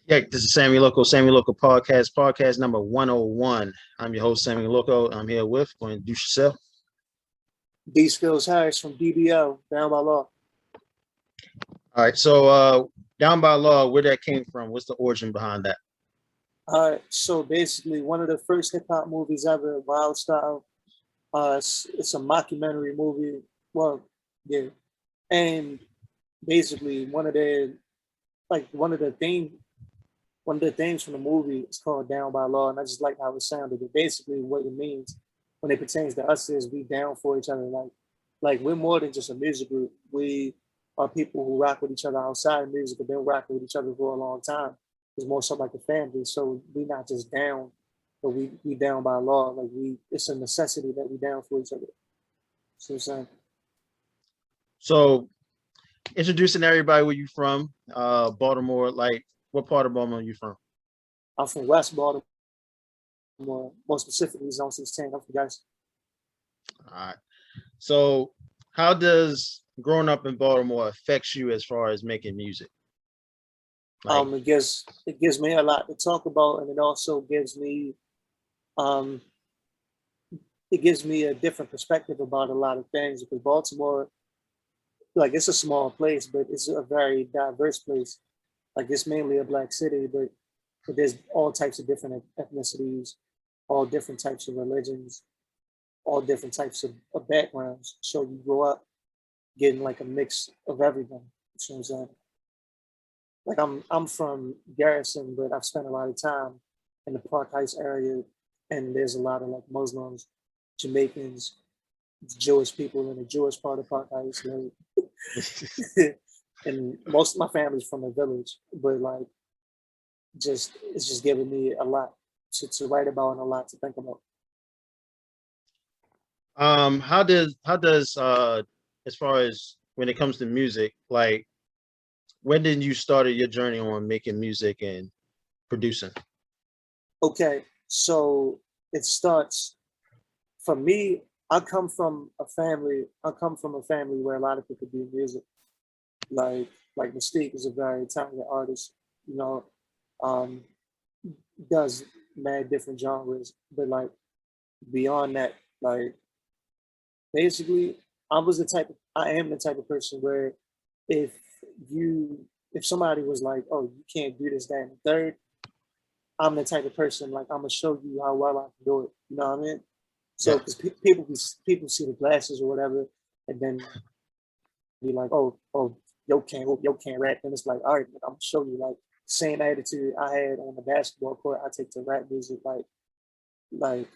Yeah, this is Sammy Loco podcast number 101. I'm your host, Sammy Loco. I'm here with, go and introduce yourself. dskillz Harris from DBL, Down by Law. All right, so Down by Law, where that came from? What's the origin behind that? So basically, one of the first hip hop movies ever, Wild Style. It's a mockumentary movie. Well, yeah, and basically one of the themes from the movie is called Down by Law, and I just like how it sounded. But basically, what it means when it pertains to us is we down for each other. Like we're more than just a music group. We are people who rock with each other outside of music, but been rocking with each other for a long time. It's more so like a family. So we not just down, but we down by law. Like it's a necessity that we down for each other. So I'm saying, So, introducing everybody where you from, Baltimore, like what part of Baltimore are you from? I'm from West Baltimore, more specifically Zone 16. I'm from guys. All right. So, how does growing up in Baltimore affects you as far as making music? Like, It gives me a lot to talk about, and um it gives me a different perspective about a lot of things because Baltimore, like it's a small place, but it's a very diverse place. Like it's mainly a black city, but there's all types of different ethnicities, all different types of religions, all different types of backgrounds. So you grow up getting like a mix of everything. So I'm saying, like I'm from Garrison, but I've spent a lot of time in the Park Heights area, and there's a lot of like Muslims, Jamaicans, Jewish people in the Jewish part of Park Heights, and most of my family's from the village. But like, just it's just giving me a lot to write about and a lot to think about. how does as far as when it comes to music, like when did you started your journey on making music and producing? Okay, so it starts for me. I come from a family where a lot of people do music. Like Mystique is a very talented artist. You know, um, does mad different genres, but like beyond that, like basically, I am the type of person where if if somebody was like, oh, you can't do this, that, and the third, I'm the type of person like I'm gonna show you how well I can do it. You know what I mean? So Yeah. because people see the glasses or whatever, and then be like, oh, yo can't rap, and it's like, all right, I'm gonna show you like same attitude I had on the basketball court. I take to rap music like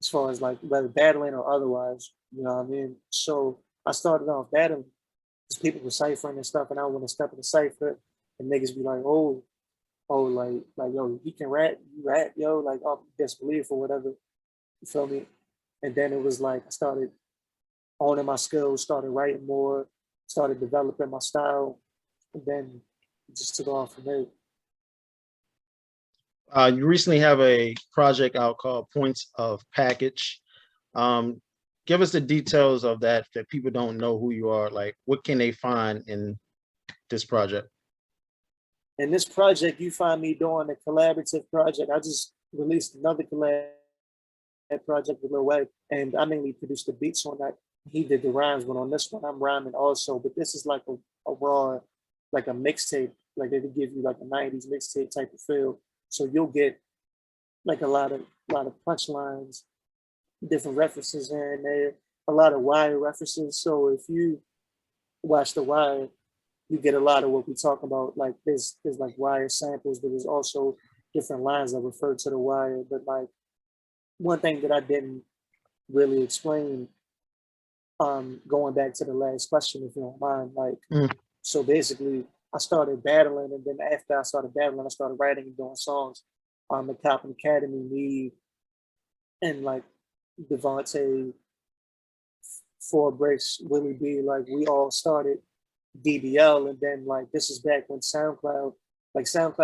as far as like whether battling or otherwise. You know what I mean? So I started off battling because people were ciphering and stuff, and I want to step in the cipher, and niggas be like, oh, like yo, he can rap, you rap, yo, like off disbelief or whatever. You feel me? And then it was like I started owning my skills, started writing more, started developing my style, and then it just took off from there. You recently have a project out called Points of Package. Um, Give us the details of that if people don't know who you are. Like, what can they find in this project? In this project, you find me doing a collaborative project. I just released another collab project with Lil Wayne, and I mainly produced the beats on that. He did the rhymes, but on this one, I'm rhyming also. But this is like a raw, like a mixtape. Like they would give you like a '90s mixtape type of feel. So you'll get like a lot of punchlines, different references here and there, a lot of Wire references. So if you watch The Wire, you get a lot of what we talk about. Like there's like Wire samples, but there's also different lines that refer to The Wire. But like one thing that I didn't really explain, going back to the last question, if you don't mind, like Mm. so basically I started battling, and then after I started battling, I started writing and doing songs. The Cop Academy, me and like Devontae, Four Breaks, Willie B, like we all started DBL, and then like this is back when SoundCloud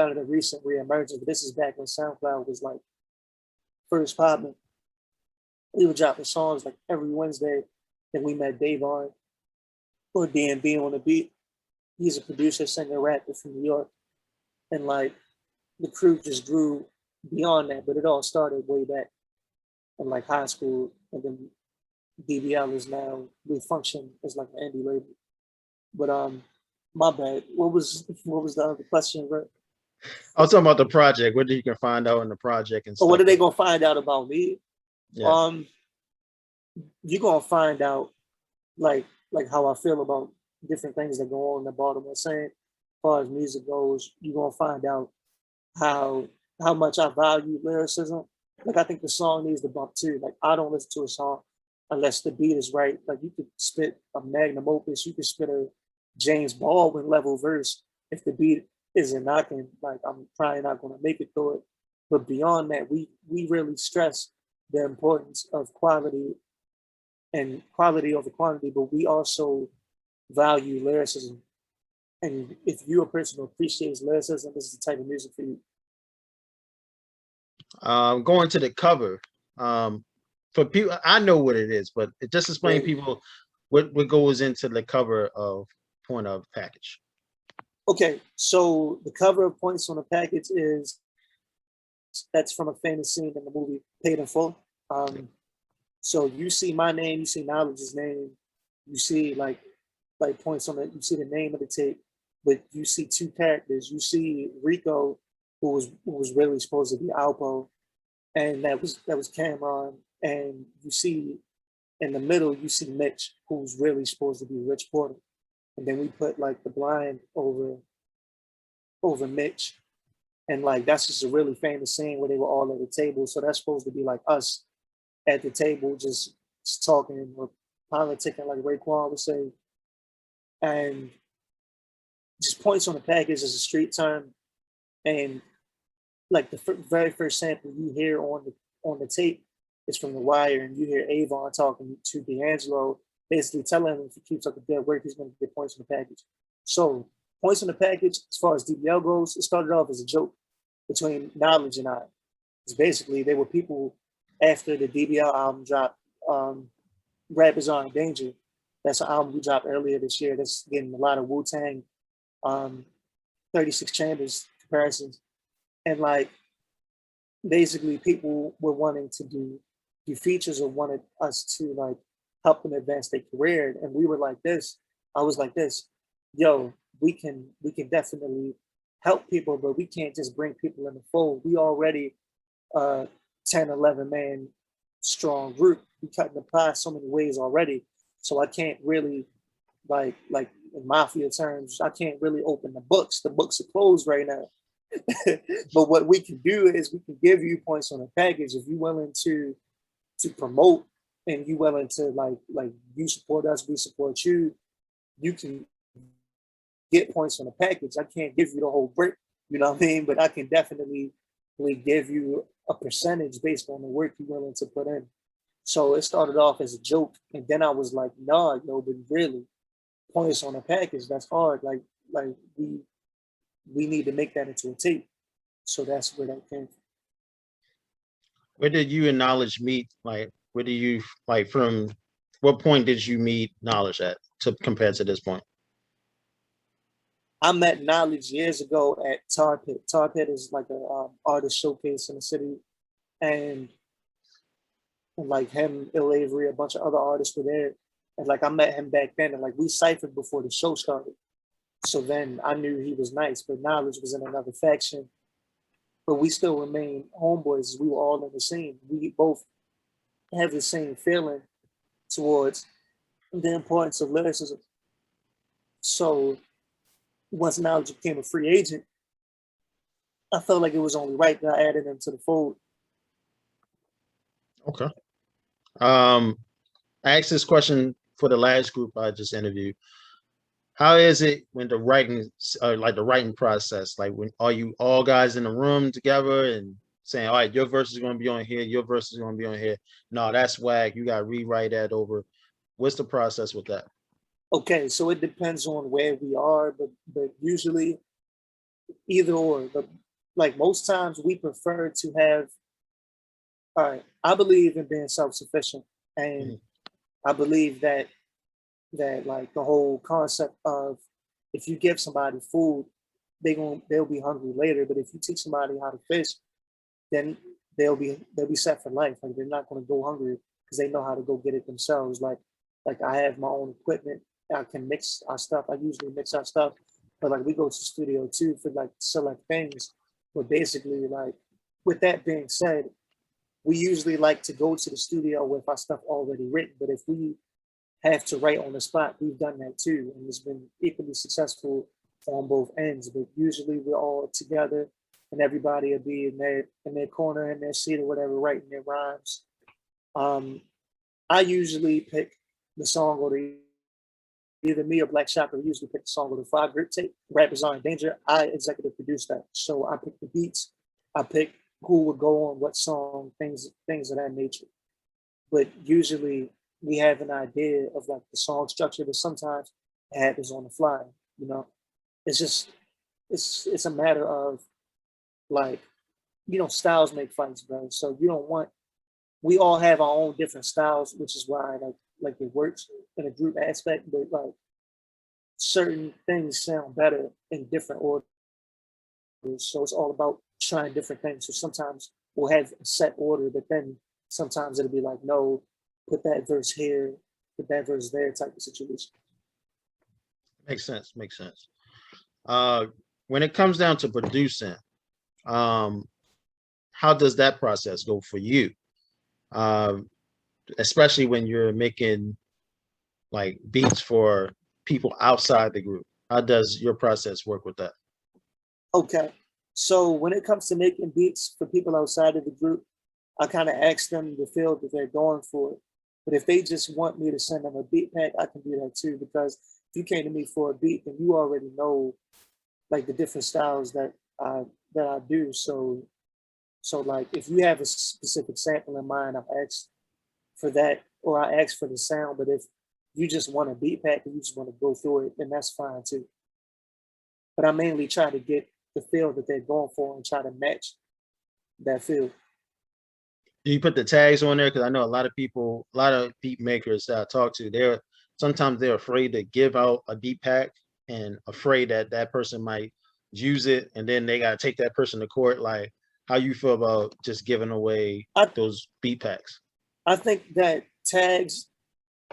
had a recent reemergence, but this is back when SoundCloud was like first popping. We were dropping songs like every Wednesday. Then we met Davon or DMB on the beat. He's a producer, singer, rapper from New York, and like the crew just grew beyond that, but it all started way back in like high school, and then DBL is now, we function as like an indie label. But my bad. What was the other question, bro? I was talking about the project. What you can find out in the project and Or what stuff. are they gonna find out about me? Yeah. Um, you're gonna find out like how I feel about different things that go on in the Baltimore scene. As far as music goes, you're gonna find out how how much I value lyricism. Like I think the song needs to bump too. Like I don't listen to a song unless the beat is right. Like you could spit a magnum opus, you could spit a James Baldwin level verse. If the beat isn't knocking, like I'm probably not gonna make it through it. But beyond that, we really stress the importance of quality and quality over quantity, but we also value lyricism. And if you're a person who appreciates lyricism, this is the type of music for you. Going to the cover. For people, I know what it is, but just explain Yeah. people what goes into the cover of Point of Package. Okay, so the cover of Points on the Package is that's from a famous scene in the movie Paid in Full. So you see my name, you see Knowledge's name, you see like points on it, you see the name of the tape, but you see two characters. You see Rico, who was really supposed to be Alpo, and that was Cameron, and you see in the middle you see Mitch, who's really supposed to be Rich Porter, and then we put like the blind over Mitch, and like that's just a really famous scene where they were all at the table. So that's supposed to be like us at the table, just talking or politicking, like Raekwon would say, and just Points on the Package is a street term, and like the very first sample you hear on the tape is from The Wire, and you hear Avon talking to D'Angelo, basically telling him if he keeps up the good work, he's going to get points on the package. So Points on the Package, as far as DBL goes, it started off as a joke between Knowledge and I. It's basically they were people after the DBL album dropped. Rappers Are in Danger. That's an album we dropped earlier this year. That's getting a lot of Wu-Tang, 36 Chambers comparisons. And like basically people were wanting to do features or wanted us to like help them advance their career. And we were like this. I was like this, yo, we can definitely help people, but we can't just bring people in the fold. We already 10, 11 man strong group. We cutting the pie so many ways already. So I can't really like in mafia terms, I can't really open the books. The books are closed right now. But what we can do is we can give you points on a package if you're willing to promote and you willing to like you support us, we support you. You can get points on the package. I can't give you the whole brick, you know what I mean? But I can definitely give you a percentage based on the work you're willing to put in. So it started off as a joke, and then I was like, nah, yo, but really, points on a package, that's hard. Like we need to make that into a tape. So that's where that came from. Where did you and Knowledge meet? Like, where do you like from? What point did you meet Knowledge at to compared to this point? I met Knowledge years ago at Tar Pit. Tar Pit is like a artist showcase in the city, and like him, Ill Avery, a bunch of other artists were there. And like I met him back then, and like we ciphered before the show started. So then I knew he was nice, but Knowledge was in another faction. But we still remain homeboys. We were all in the same. We both have the same feeling towards the importance of lyricism. So once Knowledge became a free agent, I felt like it was only right that I added him to the fold. Okay. I asked this question for the last group I just interviewed. How is it when the writing, like the writing process? Like, when are you all guys in the room together and saying, all right, your verse is going to be on here, your verse is going to be on here. No, that's whack. You got to rewrite that over. What's the process with that? Okay, so it depends on where we are, but usually either or. But like most times, we prefer to have. All right, I believe in being self-sufficient, and I believe that like the whole concept of if you give somebody food, they'll be hungry later. But if you teach somebody how to fish, then they'll be set for life. Like they're not going to go hungry because they know how to go get it themselves. Like I have my own equipment. I can mix our stuff. I usually mix our stuff, but like we go to the studio too for like select things. But basically, like with that being said, we usually like to go to the studio with our stuff already written. But if we have to write on the spot, we've done that too, and it's been equally successful on both ends. But usually we're all together, and everybody will be in their corner, in their seat or whatever, writing their rhymes. Um, I usually pick the song, or either me or Black Chakra usually pick the song or the five group tape. Rappers Are in Danger. I executive produce that, so I pick the beats. I pick who would go on what song, things of that nature. But usually we have an idea of like the song structure, but sometimes it happens on the fly. You know, it's just it's a matter of like, styles make fights, bro. So you don't want we all have our own different styles, which is why like it works in a group aspect, but like certain things sound better in different orders. So it's all about trying different things. So sometimes we'll have a set order, but then sometimes it'll be like, no, put that verse here, put that verse there type of situation. Makes sense. Makes sense. When it comes down to producing, how does that process go for you? Especially when you're making like beats for people outside the group. How does your process work with that? Okay. So when it comes to making beats for people outside of the group, I kind of ask them the field that they're going for. But if they just want me to send them a beat pack, I can do that too. Because if you came to me for a beat, then you already know like the different styles that I do. So like if you have a specific sample in mind, I've asked for that, or I ask for the sound. But if you just want a beat pack and you just want to go through it, then that's fine too. But I mainly try to get the feel that they're going for and try to match that feel. Do you put the tags on there? Because I know a lot of people, a lot of beat makers that I talk to, they're afraid to give out a beat pack and afraid that that person might use it, and then they gotta take that person to court. Like, how you feel about just giving away I those beat packs? I think that tags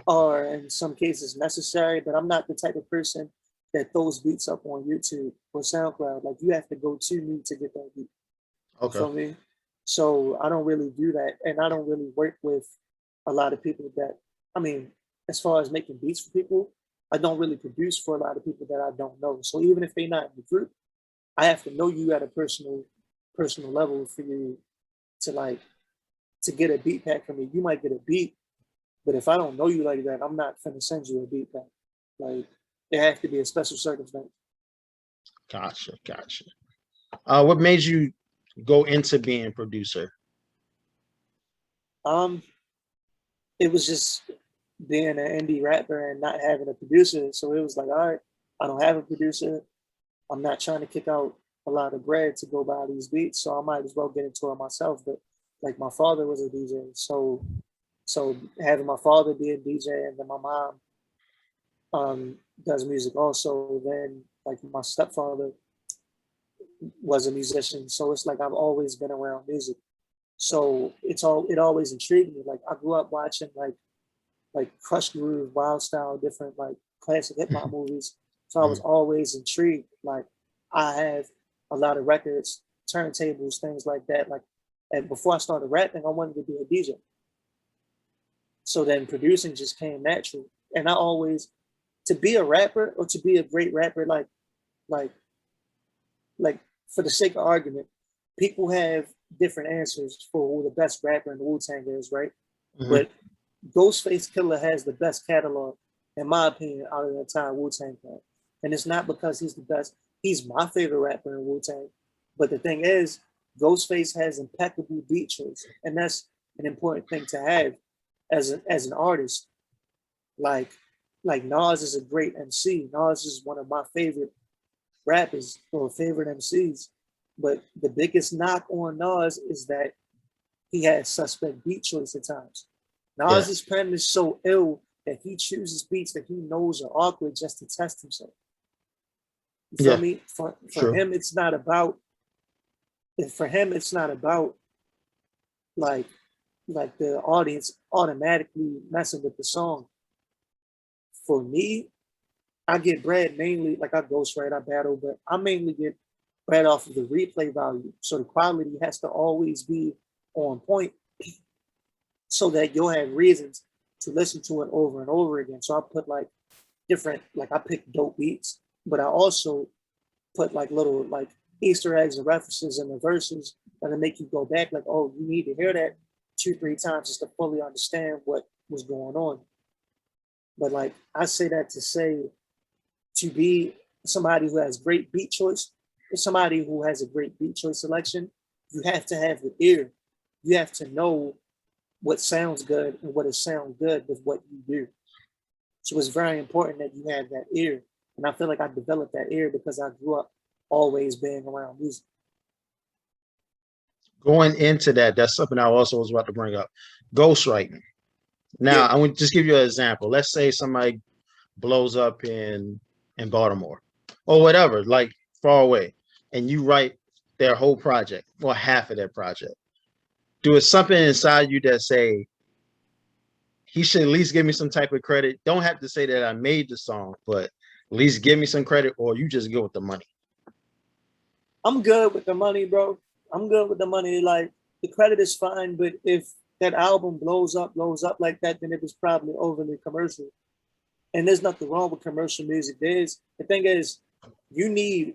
are in some cases necessary, but I'm not the type of person that throws beats up on YouTube or SoundCloud. Like you have to go to me to get that beat. You Okay. feel me? So I don't really do that, and I don't really work with a lot of people that. I mean, as far as making beats for people, I don't really produce for a lot of people that I don't know. So even if they're not in the group, I have to know you at a personal level for you to like to get a beat pack from me. You might get a beat, but if I don't know you like that, I'm not gonna send you a beat pack. Like it has to be a special circumstance. Gotcha. Gotcha. What made you go into being a producer? Um, it was just being an indie rapper and not having a producer. So it was like, all right, I don't have a producer. I'm not trying to kick out a lot of bread to go buy these beats, so I might as well get into it myself. But like my father was a DJ, so having my father be a DJ and then my mom does music also. Then like my stepfather was a musician, so it's like I've always been around music. So it always intrigued me. Like I grew up watching like Crush Groove, Wild Style, different like classic hip hop movies. So I was Mhm. always intrigued. Like I have a lot of records, turntables, things like that. Like and before I started rapping, I wanted to be a DJ. So then producing just came natural. And I always to be a rapper or to be a great rapper, like like for the sake of argument, people have different answers for who the best rapper in the Wu-Tang is, right? Mhm. But Ghostface Killer has the best catalog, in my opinion, out of the entire Wu-Tang clan. And it's not because he's the best. He's my favorite rapper in Wu-Tang. But the thing is, Ghostface has impeccable beat choice. And that's an important thing to have as an artist. Like like Nas is a great MC. Nas is one of my favorite rappers or favorite MCs. But the biggest knock on Nas is that he has suspect beat choice at times. Yeah. Nas's pen is so ill that he chooses beats that he knows are awkward just to test himself. You feel Yeah, me? For true. him, it's not about. For him, it's not about like the audience automatically messing with the song. For me, I get bread mainly like I ghostwrite, I battle, but I mainly get bread off of the replay value. So the quality has to always be on point so that you'll have reasons to listen to it over and over again. So I put like different, like I pick dope beats, but I also put like little like Easter eggs and references in the verses that'll make you go back like, oh, you need to hear that 2, 3 times just to fully understand what was going on. But like I say that to say to be somebody who has great beat choice, or somebody who has a great beat choice selection, you have to have the ear. You have to know what sounds good and what is sound good with what you do. So it's very important that you have that ear. And I feel like I developed that ear because I grew up always being around music. Going into that, that's something I also was about to bring up. Ghostwriting. Now, Yeah. I want to just give you an example. Let's say somebody blows up in Baltimore or whatever, like far away, and you write their whole project or half of their project. Do it something inside you that say he should at least give me some type of credit. Don't have to say that I made the song, but at least give me some credit, or you just go with the money. I'm good with the money, bro. I'm good with the money. Like the credit is fine, but if that album blows up like that, then it was probably overly commercial. And there's nothing wrong with commercial music. The thing is, you need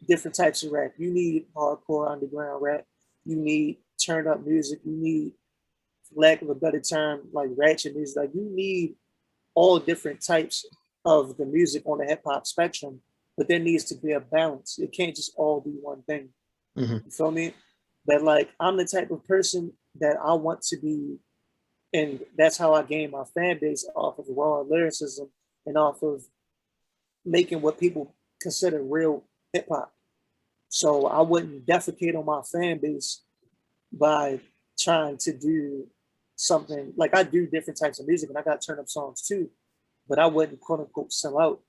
different types of rap. You need hardcore underground rap. You need turn up music. You need, for lack of a better term, like ratchet music. Like you need all different types of the music on the hip hop spectrum, but there needs to be a balance. It can't just all be one thing. Mhm. You feel me? That like I'm the type of person that I want to be, and that's how I gain my fan base off of raw lyricism and off of making what people consider real hip hop. So I wouldn't defecate on my fan base by trying to do something like I do different types of music and I got turn up songs too, but I wouldn't quote unquote sell out.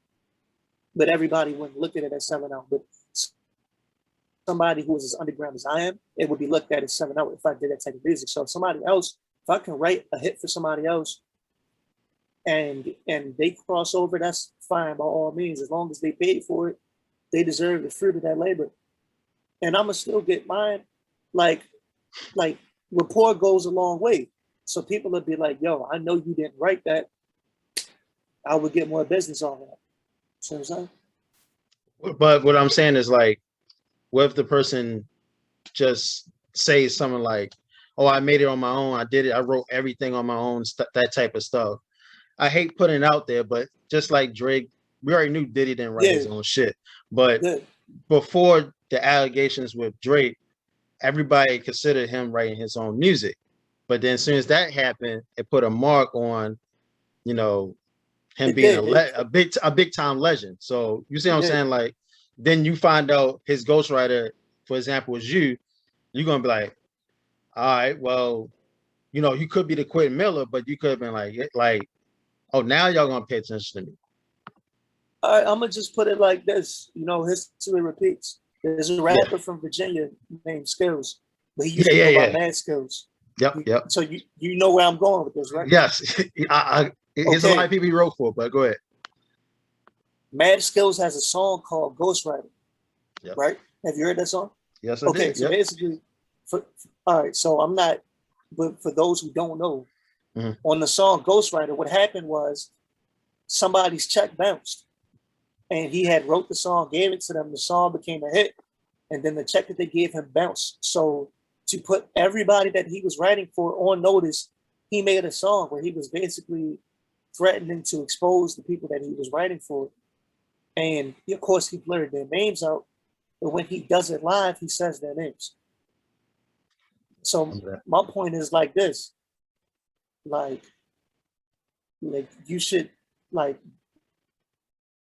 But everybody wouldn't look at it as selling out. But somebody who is as underground as I am, it would be looked at as selling out if I did that type of music. So if somebody else, if I can write a hit for somebody else and they cross over, that's fine by all means. As long as they paid for it, they deserve the fruit of that labor. And I'ma still get mine. Like like rapport goes a long way. So people would be like, yo, I know you didn't write that. I would get more business on that. So I'm saying? But what I'm saying is like, what if the person just says something like, "Oh, I made it on my own. I did it. I wrote everything on my own." That type of stuff. I hate putting it out there, but just like Drake, we already knew Diddy didn't write Yeah, his own shit. But good. before the allegations with Drake, everybody considered him writing his own music. But then as soon as that happened, it put a mark on, you know, him It being did. It, a big time legend. So you see what it I'm did. saying? Like then you find out his ghostwriter, for example, was you. You're gonna be like, all right, well, you could be the Quentin Miller, but you could have been like, oh, now y'all gonna pay attention to me. All right, I'm gonna just put it like this. You know, history repeats. There's a Yeah, rapper from Virginia named Skills, but he used yeah, to yeah, go by yeah. Mad Skills. Yep, yep. So you know where I'm going with this, right? Yes, it's a lot of Okay. people he wrote for, but go ahead. Mad Skills has a song called Ghostwriter, Yep. right? Have you heard that song? Yes, I Okay, did. so Yep. basically, all right, so I'm not, but for those who don't know, Mhm. on the song Ghostwriter, what happened was somebody's check bounced, and he had wrote the song, gave it to them. The song became a hit, and then the check that they gave him bounced. So to put everybody that he was writing for on notice, he made a song where he was basically threatening to expose the people that he was writing for. And of course, he blurred their names out. But when he does it live, he says their names. So my point is like this, like, like you should like,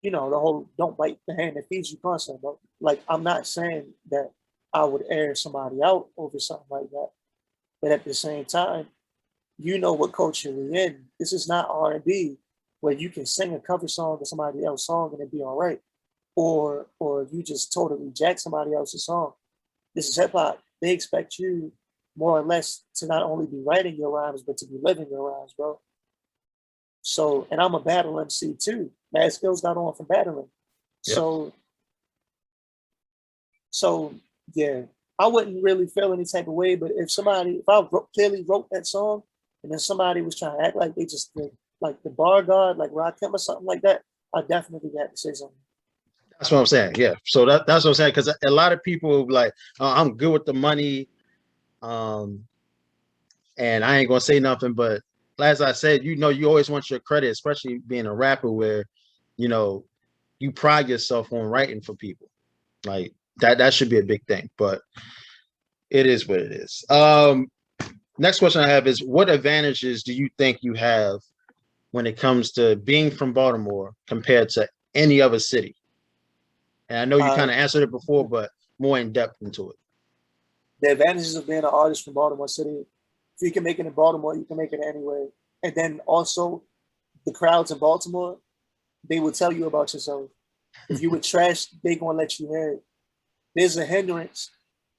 the whole don't bite the hand that feeds you concept, bro. Like I'm not saying that I would air somebody out over something like that, but at the same time, you know what culture we're in. This is not R&B where you can sing a cover song to somebody else's song and it be all right. or if you just totally jack somebody else's song. This is hip hop. They expect you more or less to not only be writing your rhymes, but to be living your rhymes, bro. So, and I'm a battle MC too. Mad Skills got on for battling. Yep. So yeah, I wouldn't really feel any type of way. But if I clearly wrote that song, and then somebody was trying to act like they just did, like the bar guard, like Rakim or something like that, I definitely got to say something. That's what I'm saying. Yeah. So that's what I'm saying. Because a lot of people like, I'm good with the money, and I ain't gonna say nothing. But as I said, you always want your credit, especially being a rapper, where you know you pride yourself on writing for people. Like that should be a big thing. But it is what it is. Next question I have is, what advantages do you think you have when it comes to being from Baltimore compared to any other city? And I know you kind of answered it before, but more in depth into it. The advantages of being an artist from Baltimore City: if you can make it in Baltimore, you can make it anywhere. And then also, the crowds in Baltimore, they will tell you about yourself. If you were trash, they gonna let you hear it. There's a hindrance.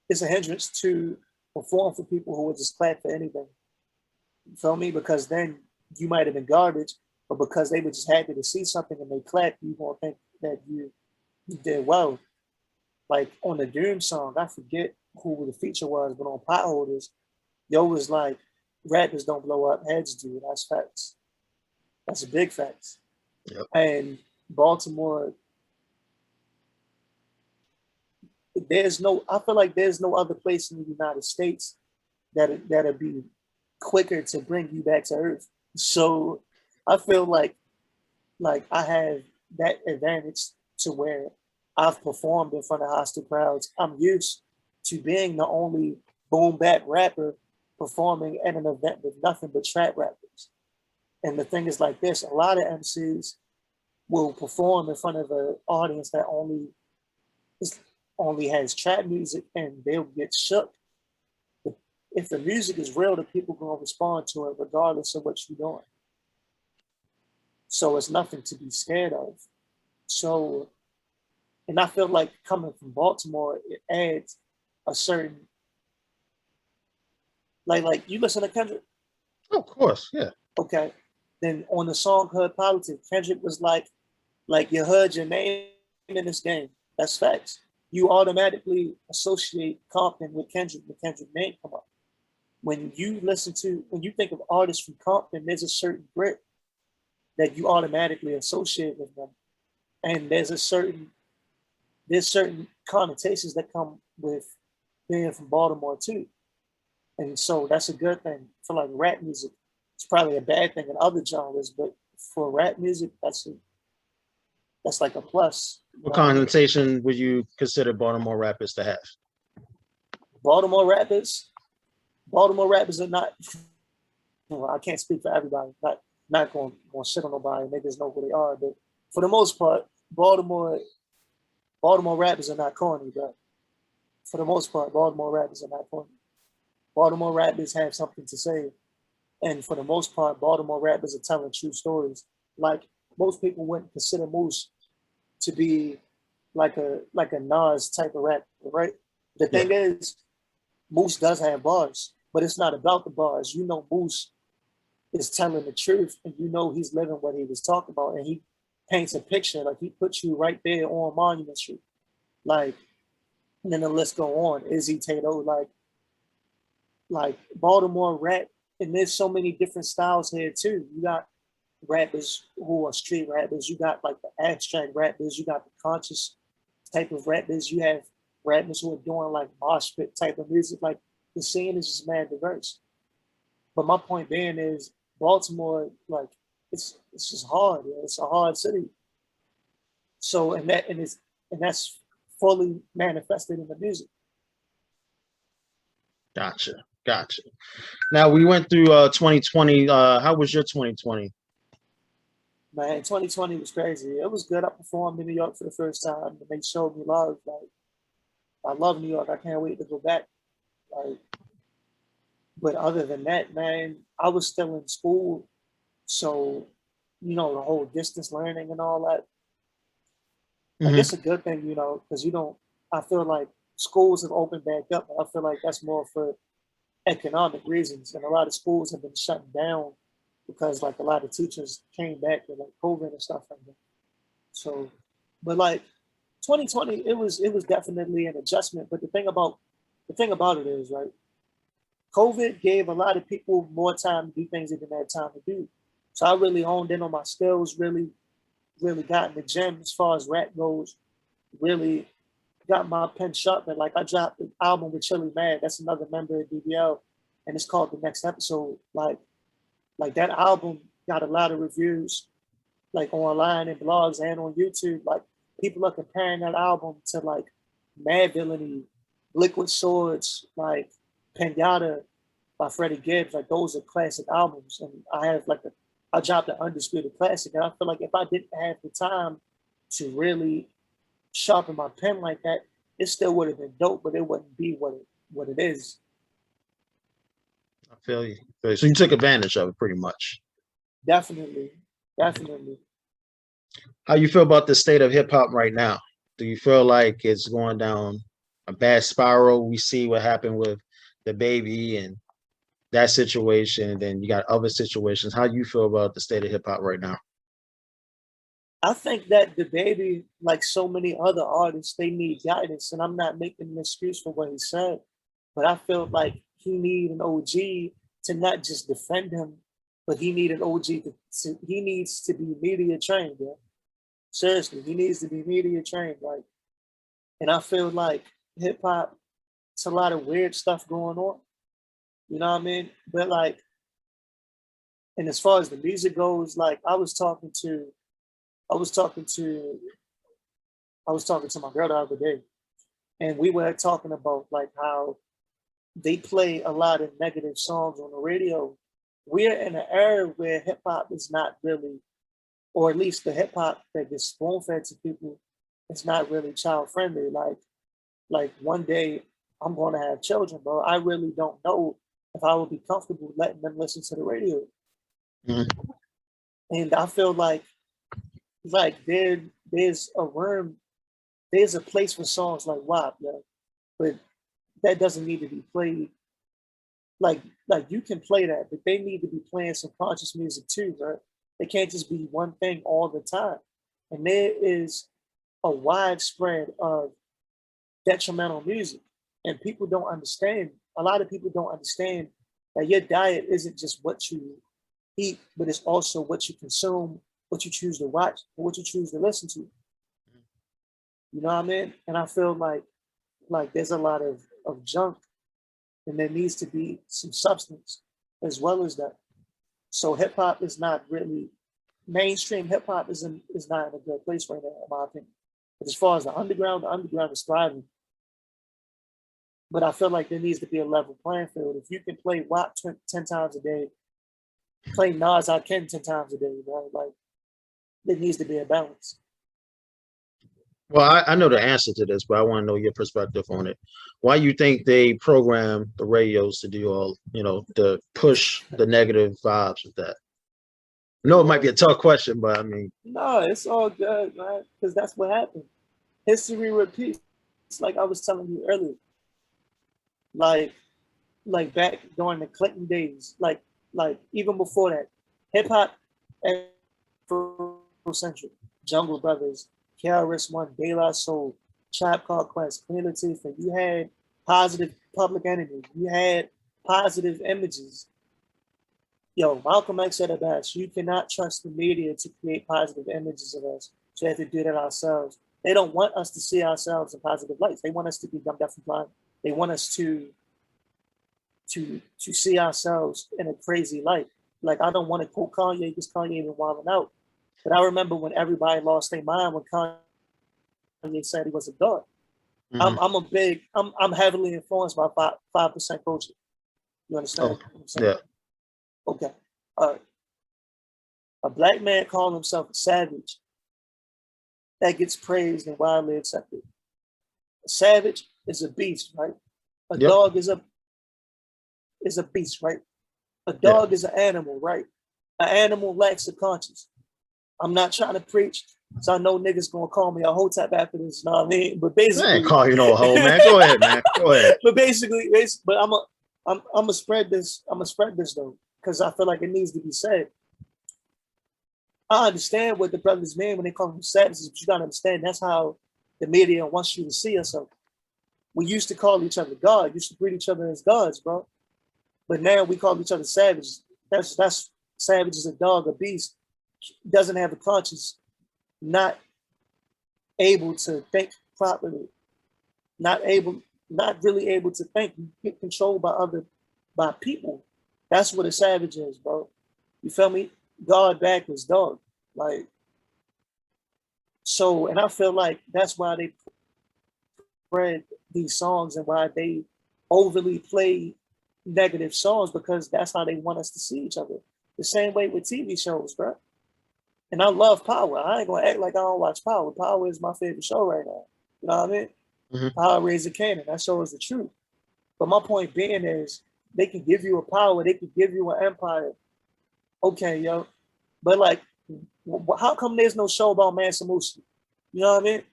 It's a hindrance to perform for people who would just clap for anything. You feel me? Because then you might have been garbage, but because they were just happy to see something and they clap, you gonna think that you did well. Like on the Doom song, I forget who the feature was, but on Potholders, yo was like, rappers don't blow up, heads do. That's facts. That's a big fact. Yep. And Baltimore, I feel like there's no other place in the United States that'll be quicker to bring you back to earth. So I feel like I have that advantage to where I've performed in front of hostile crowds. I'm used to being the only boom bap rapper performing at an event with nothing but trap rappers. And the thing is like this: a lot of MCs will perform in front of an audience that only has trap music, and they'll get shook. But if the music is real, the people gonna respond to it regardless of what you're doing. So it's nothing to be scared of. So, and I feel like coming from Baltimore, it adds a certain, like you listen to Kendrick. Oh, of course, yeah. Okay. Then on the song Hood Politics, Kendrick was like you heard your name in this game. That's facts. You automatically associate Compton with Kendrick, the Kendrick name come up. When you think of artists from Compton, there's a certain grit that you automatically associate with them. And there's certain connotations that come with being from Baltimore too. And so that's a good thing. For like rap music, it's probably a bad thing in other genres, but for rap music, that's like a plus. What connotation would you consider Baltimore rappers to have? Baltimore rappers are not. Well, I can't speak for everybody. Not going to shit on nobody. Niggas know who they are, but for the most part, Baltimore rappers are not corny, bro. For the most part, Baltimore rappers are not corny. Baltimore rappers have something to say, and for the most part, Baltimore rappers are telling true stories. Like most people wouldn't consider Moose to be like a Nas type of rapper, right? The thing is, Moose does have bars, but it's not about the bars. You know, Moose is telling the truth, and you know he's living what he was talking about, and he paints a picture. Like he puts you right there on Monument Street, like, and then the list go on. Izzy Tato, like Baltimore rap, and there's so many different styles here too. You got rappers who are street rappers. You got like the abstract rappers. You got the conscious type of rappers. You have rappers who are doing like mosh pit type of music. Like the scene is just mad diverse. But my point being is Baltimore, like it's just hard. Yeah? It's a hard city. So and that's fully manifested in the music. Gotcha. Now we went through 2020. How was your 2020? Man, 2020 was crazy. It was good. I performed in New York for the first time, and they showed me love. Like I love New York. I can't wait to go back. Like, but other than that, man, I was still in school, so the whole distance learning and all that. Like Hmm. it's a good thing, you know, because you don't. I feel like schools have opened back up. I feel like that's more for economic reasons, and a lot of schools have been shut down because like a lot of teachers came back with like COVID and stuff like that. So, but like 2020, it was definitely an adjustment. But the thing about it is, right, COVID gave a lot of people more time to do things they didn't have time to do. So I really honed in on my skills, really got in the gym as far as rap goes, really got my pen sharpened. Like I dropped an album with Chili Mad, that's another member of DBL, and it's called The Next Episode. Like that album got a lot of reviews, like online and blogs and on YouTube. Like people are comparing that album to like Mad Villainy, Liquid Swords, like Pinata by Freddie Gibbs. Like those are classic albums, and I dropped an undisputed classic, and I feel like if I didn't have the time to really sharpen my pen like that, it still would have been dope, but it wouldn't be what it is. I feel you. So you took advantage of it pretty much. Definitely, definitely. How you feel about the state of hip hop right now? Do you feel like it's going down a bad spiral? We see what happened with the baby and that situation, and then you got other situations. How you feel about the state of hip hop right now? I think that the baby, like so many other artists, they need guidance, and I'm not making an excuse for what he said, but I feel like he need an OG to not just defend him, but he need an OG he needs to be media trained. Yeah, seriously, he needs to be media trained. Like, and I feel like hip hop, it's a lot of weird stuff going on. You know what I mean? But like, and as far as the music goes, like I was talking to, I was talking to my girl the other day, and we were talking about like how they play a lot of negative songs on the radio. We're in an era where hip hop is not really, or at least the hip hop that gets spoon fed to people, it's not really child friendly. Like one day I'm going to have children, bro. I really don't know if I would be comfortable letting them listen to the radio. Mhm. And I feel like there's a room, there's a place for songs like WAP, yeah, but that doesn't need to be played. Like you can play that, but they need to be playing some conscious music too, right? They can't just be one thing all the time. And there is a widespread of detrimental music, and people don't understand. A lot of people don't understand that your diet isn't just what you eat, but it's also what you consume, what you choose to watch, and what you choose to listen to. You know what I mean? And I feel like there's a lot of junk, and there needs to be some substance as well as that. So hip hop is not really mainstream. Hip hop is not in a good place right now, in my opinion. But as far as the underground is thriving. But I feel like there needs to be a level playing field. If you can play WAP 10 times a day, play Nas I Can 10 times a day, right? Like there needs to be a balance. Well, I know the answer to this, but I want to know your perspective on it. Why you think they program the radios to do all, to push the negative vibes with that? I know it might be a tough question, but I mean, No, it's all good, man, because that's what happened. History repeats. It's like I was telling you earlier. Like like back during the Clinton days, like even before that, hip hop Central, Jungle Brothers, KRS One, De La Soul, Trap Called Quest, Queen Latifah. You had positive Public Enemy. You had positive images. Yo, Malcolm X said it best. You cannot trust the media to create positive images of us. So we have to do that ourselves. They don't want us to see ourselves in positive lights. They want us to be dumb, deaf, and blind. They want us to see ourselves in a crazy light. Like I don't want to quote Kanye because Kanye been wilding out. But I remember when everybody lost their mind when Kanye said he was a god. mhm. I'm heavily influenced by 5% culture. You understand Oh, what I'm saying? yeah. Okay. All right. A black man calling himself a savage that gets praised and widely accepted. A savage is a beast, right? A Yep. dog is a beast, right? A Yeah. dog is an animal, right? An animal lacks a conscience. I'm not trying to preach. So I know niggas gonna call me a hoe type after this, you know what I mean? But I ain't basically, call you no hoe, man. Go ahead, man. Go ahead. but basically, but I'm gonna spread this. I'm gonna spread this though, because I feel like it needs to be said. I understand what the brothers mean when they call them savages, but you gotta understand that's how the media wants you to see us. So we used to call each other God, used to greet each other as gods, bro. But now we call each other savages. That's savage is a dog, a beast, doesn't have a conscience, not able to think properly, not really able to think, get controlled by people. That's what a savage is, bro. You feel me? God backwards, dog. Like, so, and I feel like that's why they spread these songs and why they overly play negative songs, because that's how they want us to see each other. The same way with TV shows, bro. And I love Power. I ain't gonna act like I don't watch Power. Power is my favorite show right now. You know what I mean? Mm-hmm. Power Raising Cannon. That show is the truth. But my point being is they can give you a power, they can give you an empire. Okay, yo. But like, how come there's no show about Mansa Musa? You know what I mean?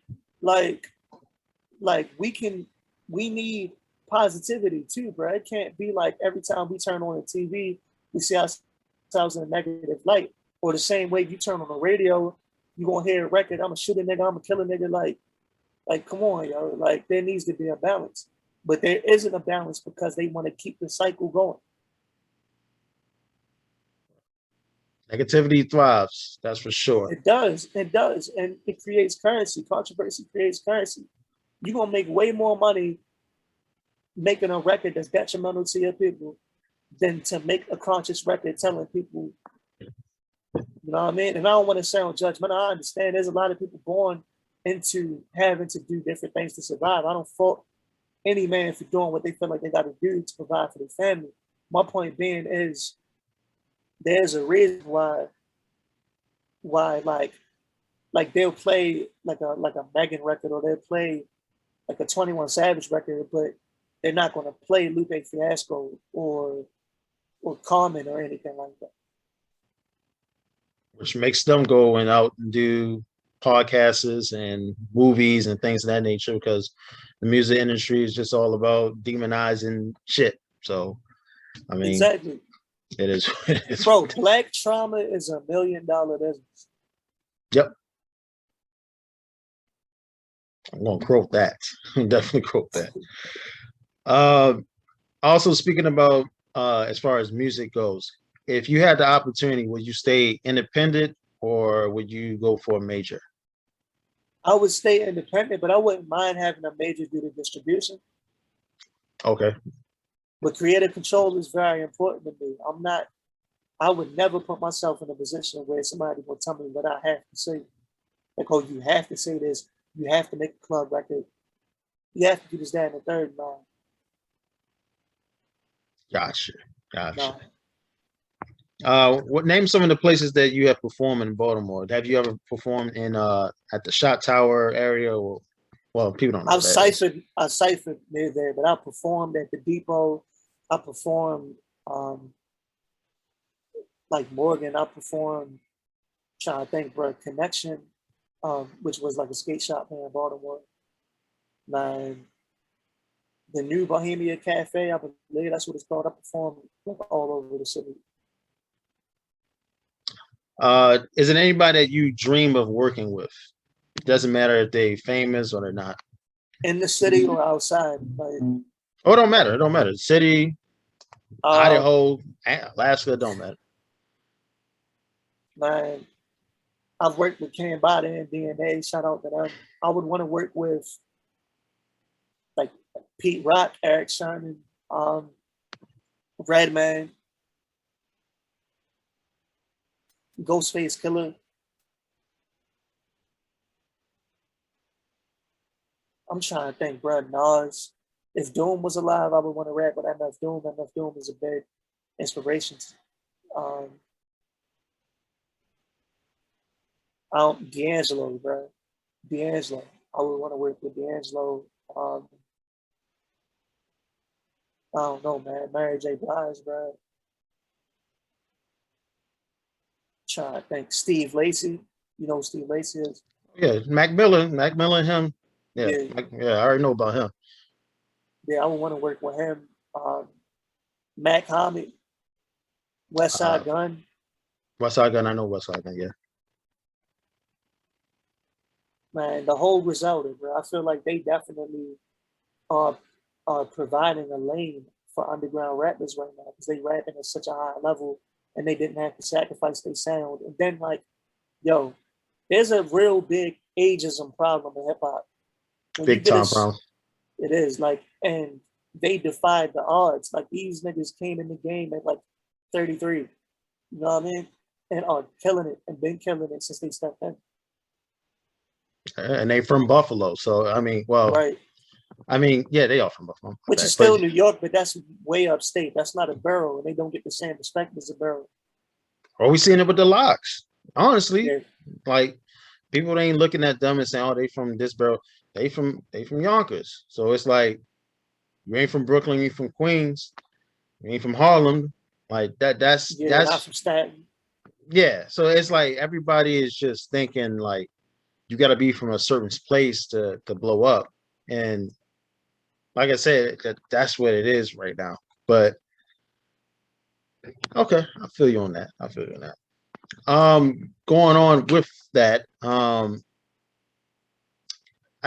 Like we need positivity too, bro. It can't be like every time we turn on the TV, we see ourselves in a negative light. Or the same way you turn on the radio, you gonna hear a record, I'm gonna shoot a nigga, I'm gonna kill a nigga. Like, come on, yo. Like, there needs to be a balance. But there isn't a balance because they want to keep the cycle going. Negativity thrives, that's for sure. It does. And it creates currency. Controversy creates currency. You're going to make way more money making a record that's detrimental to your people than to make a conscious record telling people, you know what I mean? And I don't want to sound judgmental. I understand there's a lot of people born into having to do different things to survive. I don't fault any man for doing what they feel like they got to do to provide for their family. My point being is there's a reason why like they'll play like a Megan record, or they'll play like a 21 Savage record, but they're not going to play Lupe Fiasco or Common or anything like that. Which makes them go and out and do podcasts and movies and things of that nature, because the music industry is just all about demonizing shit. So, I mean, exactly. It is. Bro, Black Trauma is $1 million business. Yep. I'm gonna quote that. Definitely quote that. Also, speaking about as far as music goes, if you had the opportunity, would you stay independent or would you go for a major? I would stay independent, but I wouldn't mind having a major due to distribution. Okay. But creative control is very important to me. I would never put myself in a position where somebody will tell me what I have to say. Like, oh, you have to say this. You have to make a club record. You have to do this, that, and the third. No. Gotcha. No. What name some of the places that you have performed in Baltimore? Have you ever performed in at the Shot Tower area? Or, well, people don't know. I ciphered near there, but I performed at the Depot. I performed like Morgan. I performed, trying to think, bro, Connection, which was like a skate shop here in Baltimore. Man, the new Bohemia Cafe, I believe that's what it's called. I performed all over the city. Is it anybody that you dream of working with? It doesn't matter if they're famous or they're not. In the city or outside? Like, oh, it don't matter. It don't matter. City, Idaho, Alaska, it don't matter. Man, I've worked with Ken Bada and DNA. Shout out to them. I would want to work with like Pete Rock, Eric Sherman, Redman, Ghostface Killer. I'm trying to think, bro. Nas. If Doom was alive, I would want to rap with MF Doom. MF Doom is a big inspiration. D'Angelo, bro. D'Angelo. I would want to work with D'Angelo. I don't know, man. Mary J. Blige, bro. Trying to think. Steve Lacy. You know who Steve Lacy is? Yeah, Mac Miller, him. Yeah, Yeah, yeah, I already know about him. yeah, I would want to work with him. Mac Hamid, West Uh, Side Gun. West Side Gun, I know West Side Gun. Yeah, Man, the whole Griselda, bro. I feel like they definitely are providing a lane for underground rappers right now because they rapping at such a high level and they didn't have to sacrifice their sound. And then like, yo, there's a real big ageism problem in hip hop. When you big get time this, problem. it is like, and they defied the odds. Like these niggas came in the game at like 33. You know what I mean? And are killing it and been killing it since they stepped in. And they from Buffalo, so I mean, well, Right. I mean, yeah, they are from Buffalo, my Which bad. is But still New York, but that's way upstate. That's not a borough, and they don't get the same respect as a borough. are we seeing it with the locks? Honestly, Yeah, like people ain't looking at them and saying, "Oh, they from this borough." They from Yonkers. So it's like you ain't from Brooklyn, you from Queens, you ain't from Harlem. Like that. That's yeah, not that's from Staten. yeah. So it's like everybody is just thinking like you got to be from a certain place to blow up, and like I said, that's what it is right now. But okay, I feel you on that. I feel you on that. Going on with that, I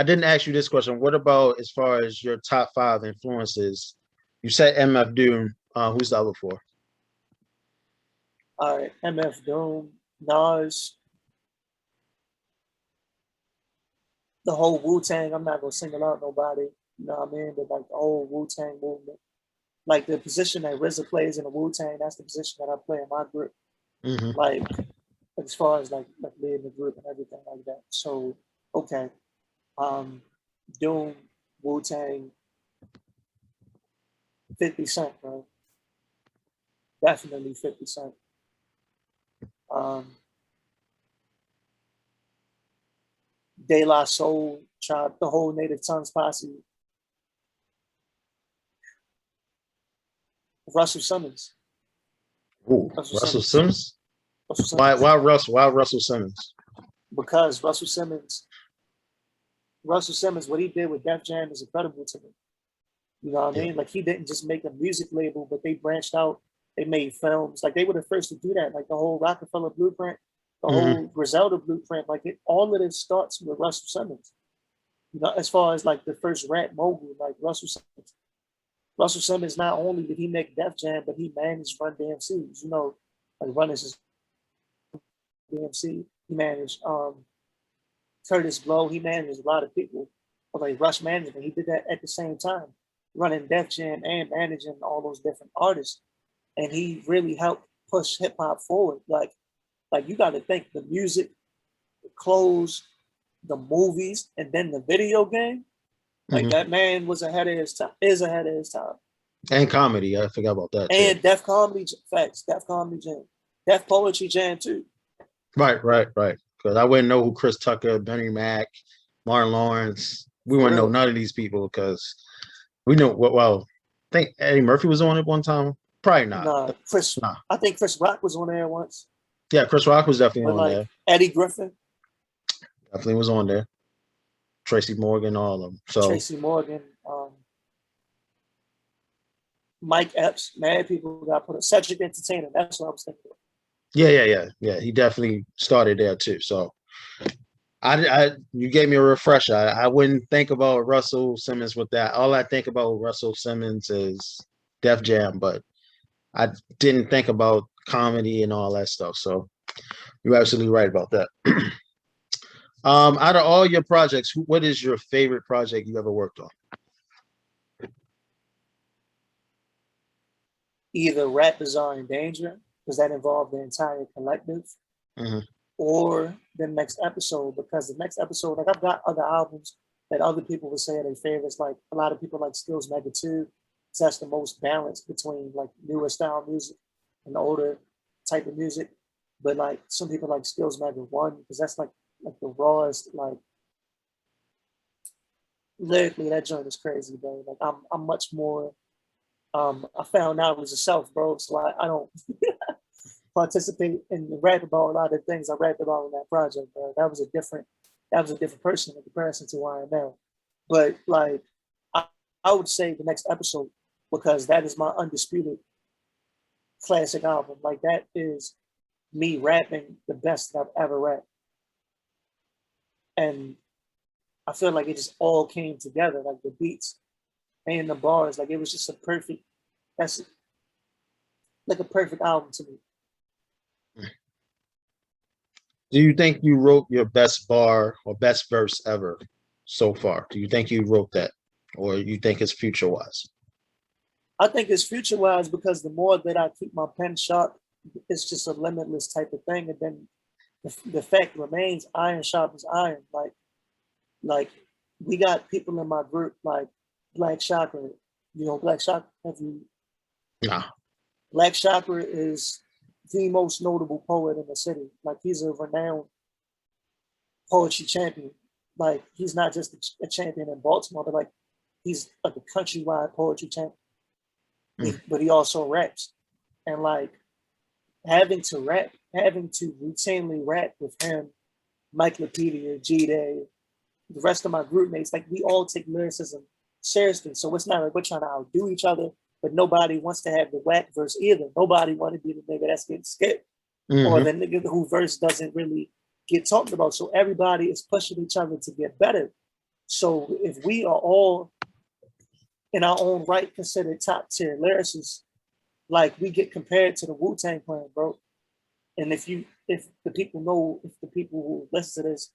didn't ask you this question. What about as far as your top five influences? You said MF Doom. Who's the other four? All right, MF Doom, Nas, the whole Wu Tang. I'm not gonna single out nobody. You know what I mean? But like the whole Wu Tang movement, like the position that RZA plays in the Wu Tang, that's the position that I play in my group. Hmm. Like as far as like leading the group and everything like that. So okay, um, Doom, Wu Tang, 50 Cent, bro. Definitely 50 Cent. Um, De La Soul, Tribe, the whole Native Tongues posse, Russell Simmons. Ooh, Russell Russell Simmons. Simmons. Russell Why? Simmons. Why Russell? Why Russell Simmons? Because Russell Simmons, what he did with Def Jam is incredible to me. You know what I Yeah. mean? Like he didn't just make a music label, but they branched out. They made films. Like they were the first to do that. Like the whole Rockefeller Blueprint, the Hmm. whole Griselda Blueprint. Like all of this starts with Russell Simmons. You know, as far as like the first rap mogul, like Russell Simmons. Russell Simmons, not only did he make Def Jam, but he managed Run DMCs. You know, like Run is his DMC. He managed Curtis Blow. He managed a lot of people. But like Rush Management, he did that at the same time, running Def Jam and managing all those different artists. And he really helped push hip hop forward. Like you got to think the music, the clothes, the movies, and then the video game. Like Hmm. that man was ahead of his time. Is ahead of his time. And comedy. I forgot about that too. And Def Comedy Facts, Def Comedy Jam, Def Poetry Jam too. Right, right, right. Because I wouldn't know who Chris Tucker, Benny Mac, Martin Lawrence. We For wouldn't know real. none of these people because we know what. Well, I think Eddie Murphy was on it one time. Probably not. Nah, Chris. Nah. I think Chris Rock was on there once, Yeah, Chris Rock was definitely but on like there. Eddie Griffin, Definitely was on there. Tracy Morgan, all of them. So Tracy Morgan, Mike Epps, mad people got put. Cedric Entertainer. That's what I was thinking. yeah. He definitely started there too. So you gave me a refresher. I wouldn't think about Russell Simmons with that. All I think about with Russell Simmons is Def Jam, but I didn't think about comedy and all that stuff. So you're absolutely right about that. Out of all your projects, what is your favorite project you ever worked on? Either rappers are in danger because that involved the entire collective, Hmm. or the next episode because the next episode, like I've got other albums that other people would say are their favorites. Like a lot of people like Skills Mega 2, because that's the most balanced between like newer style music and older type of music. But like some people like Skills Mega 1 because that's like the rawest, like lyrically that joint is crazy, bro. Like I'm much more I found out it was a self, bro. So I don't participate in the rap about a lot of things I rapped about in that project, bro. That was a different that was a different person in comparison to who I am now. But like, I, I would say the next episode, because that is my undisputed classic album. Like that is me rapping the best that I've ever rapped. And I feel like it just all came together, like the beats and the bars. Like it was just a perfect, that's like a perfect album to me. Do you think you wrote your best bar or best verse ever so far? Do you think you wrote that, or you think it's future wise? I think it's future wise because the more that I keep my pen sharp, it's just a limitless type of thing. And then the fact remains, iron sharpens iron. Like we got people in my group like Black Chakra. You know, Black Chakra. Have you? Nah. Black Chakra is the most notable poet in the city. Like he's a renowned poetry champion. Like he's not just a champion in Baltimore, but like he's like a countrywide poetry champion. But he also raps. And like having to routinely rap with him, Mike Lapedia, G-Day, the rest of my group mates, like we all take lyricism seriously. So it's not like we're trying to outdo each other, but nobody wants to have the whack verse either. Nobody want to be the nigga that's getting skipped or the nigga who verse doesn't really get talked about. So everybody is pushing each other to get better. So if we are all in our own right considered top tier lyricists, like we get compared to the Wu-Tang Clan, bro. And if the people who listen to this,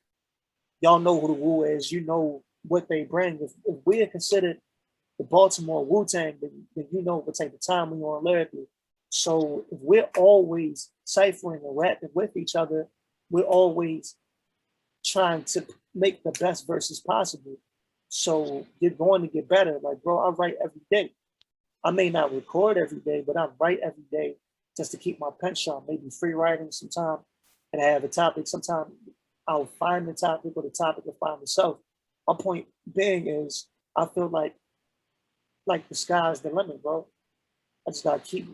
y'all know who the Wu is, you know what they bring. If we are considered the Baltimore Wu-Tang, then you know what type of time we on lyrically. So if we're always ciphering and rapping with each other, we're always trying to make the best verses possible. So you're going to get better. Like, bro, I write every day. I may not record every day, but I write every day just to keep my pen sharp. Maybe free writing sometime, and I have a topic. Sometimes I'll find the topic, or the topic will find itself. My point being is, I feel like the sky's the limit, bro. I just gotta keep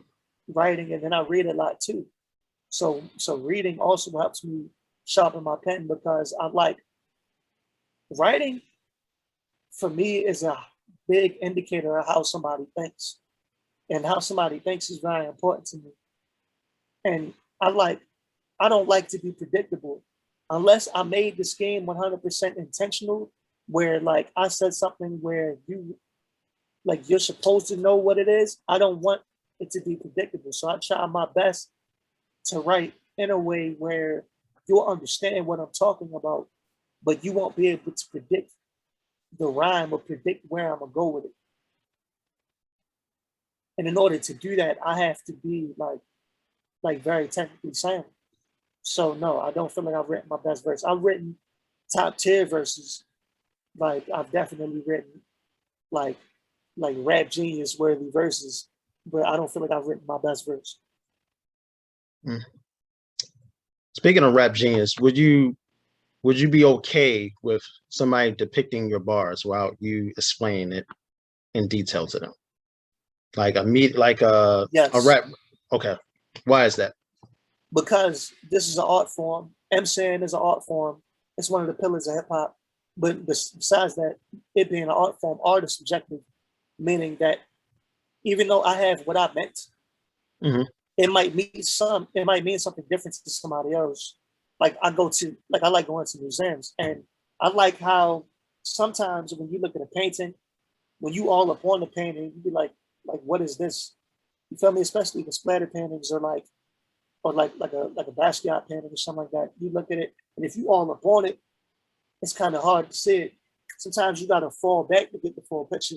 writing, and then I read a lot too. So reading also helps me sharpen my pen because I like writing. For me, is a big indicator of how somebody thinks, and how somebody thinks is very important to me. And I don't like to be predictable unless I made this game 100% intentional, where like I said something where you're supposed to know what it is. I don't want it to be predictable. So I try my best to write in a way where you'll understand what I'm talking about, but you won't be able to predict the rhyme or predict where I'm gonna go with it. And in order to do that, I have to be like very technically sound. So no, I don't feel like I've written my best verse. I've written top tier verses. Like I've definitely written like rap genius worthy verses, but I don't feel like I've written my best verse. Speaking of rap genius, would you be okay with somebody depicting your bars while you explain it in detail to them? Like yes. a rap. Okay. Why is that? Because this is an art form. MCing is an art form. It's one of the pillars of hip hop. But besides that, it being an art form, art is subjective, meaning that even though I have what I meant, it might mean something different to somebody else. Like I like going to museums, and I like how sometimes when you look at a painting, when you all up on the painting, you be like what is this? You feel me? Especially the splatter paintings or like a Basquiat painting or something like that. You look at it, and if you all up on it, it's kind of hard to see it. Sometimes you got to fall back to get the full picture.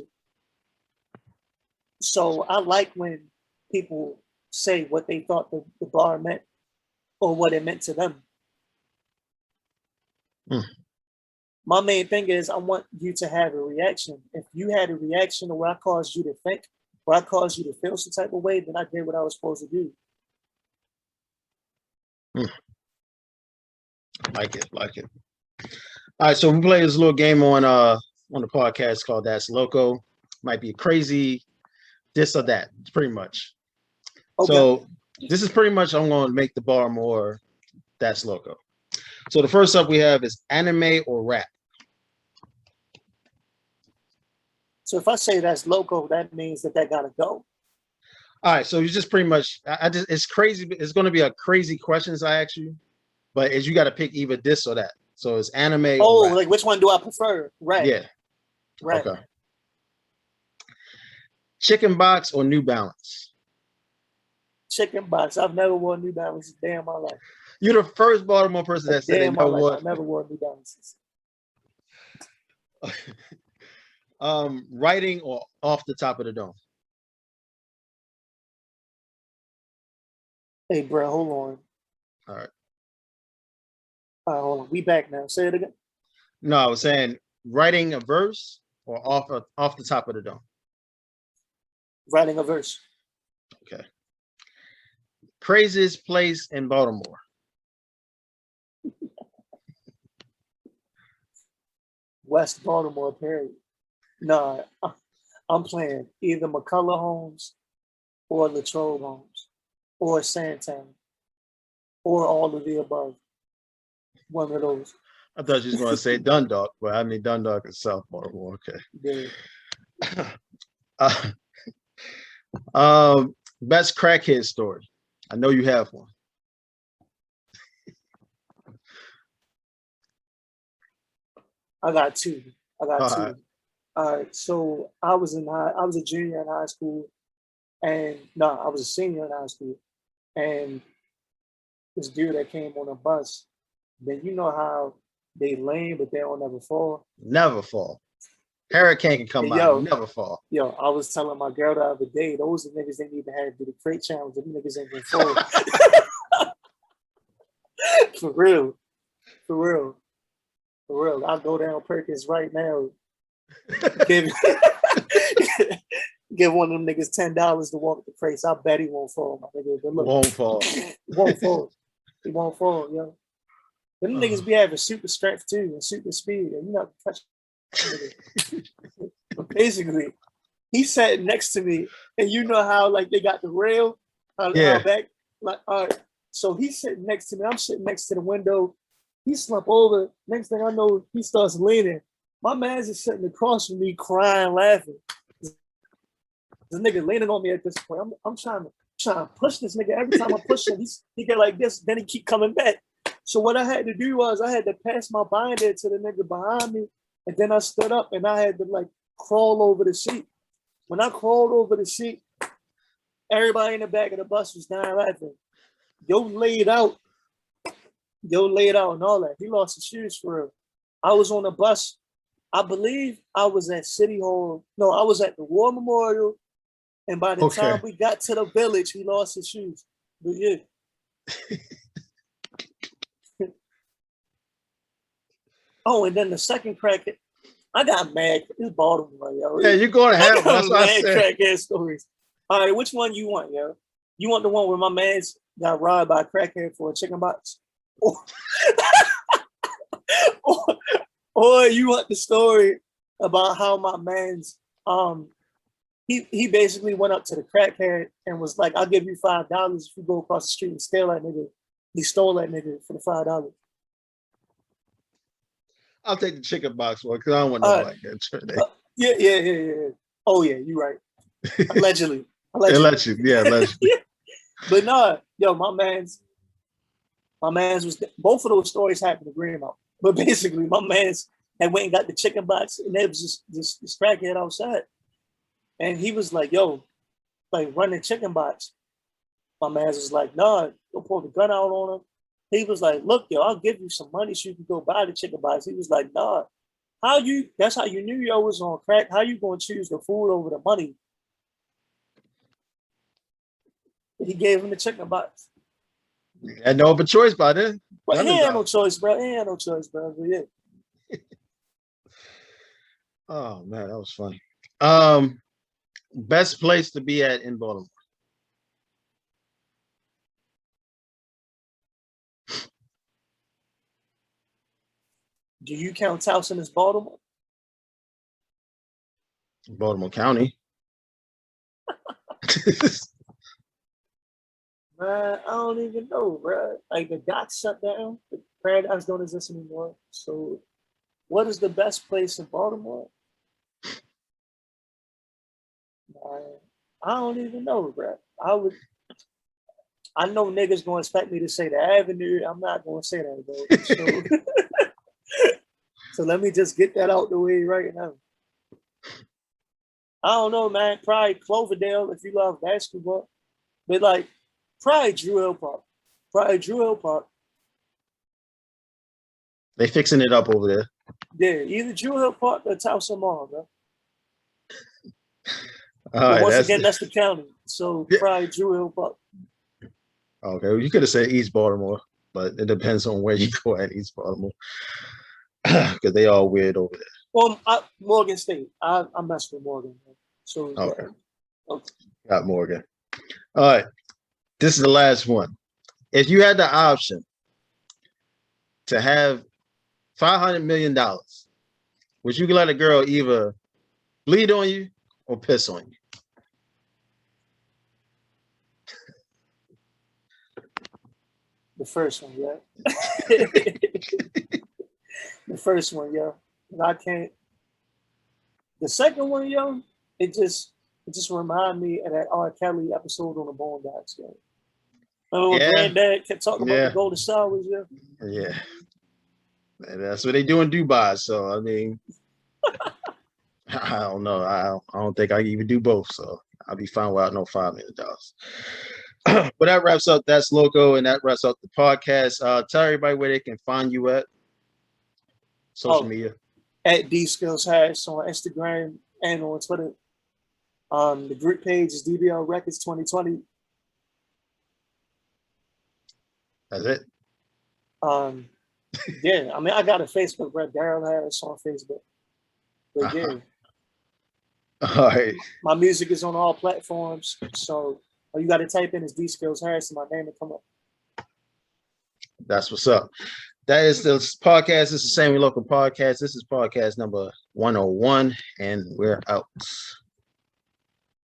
So I like when people say what they thought the bar meant or what it meant to them. My main thing is I want you to have a reaction. If you had a reaction to where I caused you to think, or I caused you to feel some type of way, then I did what I was supposed to do. Like it. All right, so we play this little game on the podcast called That's Loco. Might be crazy, this or that, pretty much. Okay. So this is pretty much I'm going to make the bar more That's Loco. So the first up we have is anime or rap. So if I say that's local, that means that gotta go. All right, so you just pretty much, I just, it's crazy. It's going to be a crazy questions I ask you, but is you got to pick either this or that. So it's anime. Oh, or rap. like which one do I prefer? Right. Yeah. Right. Okay. Chicken box or New Balance? Chicken box. I've never worn New Balances a day in my life. You're the first Baltimore person that said they in my never life, wore. I never wore New Balances. Writing or off the top of the dome? Hey, bro, hold on. All right. Hold on. We back now. Say it again. No, I was saying writing a verse or off the top of the dome. Writing a verse. Okay. Craziest place in Baltimore? West Baltimore, period. No, I'm playing either McCullough Homes or Latrobe Homes or Sandtown or all of the above. One of those. I thought you was going to say Dundalk, but I mean Dundalk is South Baltimore. Okay. Yeah. Best crackhead story. I know you have one. I got two. All right. All right. So I was a junior in high school, and no, I was a senior in high school, and this dude that came on a bus. Then you know how they lame, but they don't never fall. Never fall. Hurricane can come by. Never fall. Yo, I was telling my girl the other day, those are niggas they need to have do the crate challenge. Them niggas ain't gonna fall. For real. For real. For real. I'll go down Perkins right now. Give one of them niggas $10 to walk the crates. I bet he won't fall, my nigga. But look, won't fall. He won't fall. He won't fall, yo. Them niggas be having super strength too and super speed, and you know touch. But basically, he sat next to me, and you know how like they got the rail, how back, like all right. So he's sitting next to me. I'm sitting next to the window. He slumped over. Next thing I know, he starts leaning. My man's is sitting across from me, crying, laughing. The nigga leaning on me at this point. I'm trying to push this nigga. Every time I push him, he get like this. Then he keep coming back. So what I had to do was I had to pass my binder to the nigga behind me, and then I stood up and I had to like crawl over the seat. When I crawled over the seat, everybody in the back of the bus was dying laughing. Yo laid out and all that. He lost his shoes for real. I was on the bus. I believe I was at City Hall. No, I was at the War Memorial. And by the time we got to the village, he lost his shoes. But yeah. Oh, and then the second crackhead, I got mad. It's Baltimore, yo. Yeah, you're going to have one. That's what I said. Crackhead stories. All right, which one you want, yo? You want the one where my man's got robbed by a crackhead for a chicken box? Or you want the story about how my man's he basically went up to the crackhead and was like, I'll give you $5 if you go across the street and steal that nigga. He stole that nigga for the $5. I'll take the chicken box one because I don't want no like that. Yeah. Oh yeah, you're right. Allegedly. Allegedly. But no, yo, my man's was both of those stories happened to Greenmount. But basically, my man's had went and got the chicken box, and there was just this crackhead outside, and he was like, "Yo, like run the chicken box." My man's was like, "Nah, go pull the gun out on him." He was like, "Look, yo, I'll give you some money so you can go buy the chicken box." He was like, "Nah, that's how you knew yo was on crack. How you gonna choose the food over the money?" He gave him the chicken box. He had no other choice by then. But he had no choice, bro. But yeah. Oh man, that was funny. Best place to be at in Baltimore. Do you count Towson as Baltimore? Baltimore County. Man, I don't even know, bro. Like the dock shut down. Paradise don't exist anymore. So what is the best place in Baltimore? I don't even know, bro. I know niggas gonna expect me to say the Avenue. I'm not gonna say that, bro. So let me just get that out the way right now. I don't know, man. Probably Cloverdale if you love basketball. But like, probably Drew Hill Park. They fixing it up over there. Yeah, either Drew Hill Park or Towson Mall, bro. All right, once again, that's the county. So probably Drew Hill Park. Okay, well, you could have said East Baltimore, but it depends on where you go at East Baltimore. Because they all weird over there. Well, Morgan State. I mess with Morgan. Man. So okay. Okay. Got Morgan. All right. This is the last one. If you had the option to have $500 million, would you let a girl either bleed on you or piss on you? The first one, yeah. The first one, yo. I can't. The second one, yo, it just remind me of that R. Kelly episode on the Boondocks, yo. Remember when Granddad kept talking about the golden showers, yo? Yeah. That's what they do in Dubai. So I mean, I don't know. I don't think I can even do both. So I'll be fine without no $5 million. But that wraps up That's Loco, and that wraps up the podcast. Tell everybody where they can find you at social media. At dskillz on Instagram and on Twitter. The group page is DBL Records 2020. That's it. Yeah, I mean, I got a Facebook, bro. Daryl Harris on Facebook. But yeah. All right. My music is on all platforms. So all you got to type in is dskillz Harris and my name will come up. That's what's up. That is the podcast. This is Sammy Local Podcast. This is podcast number 101, and we're out.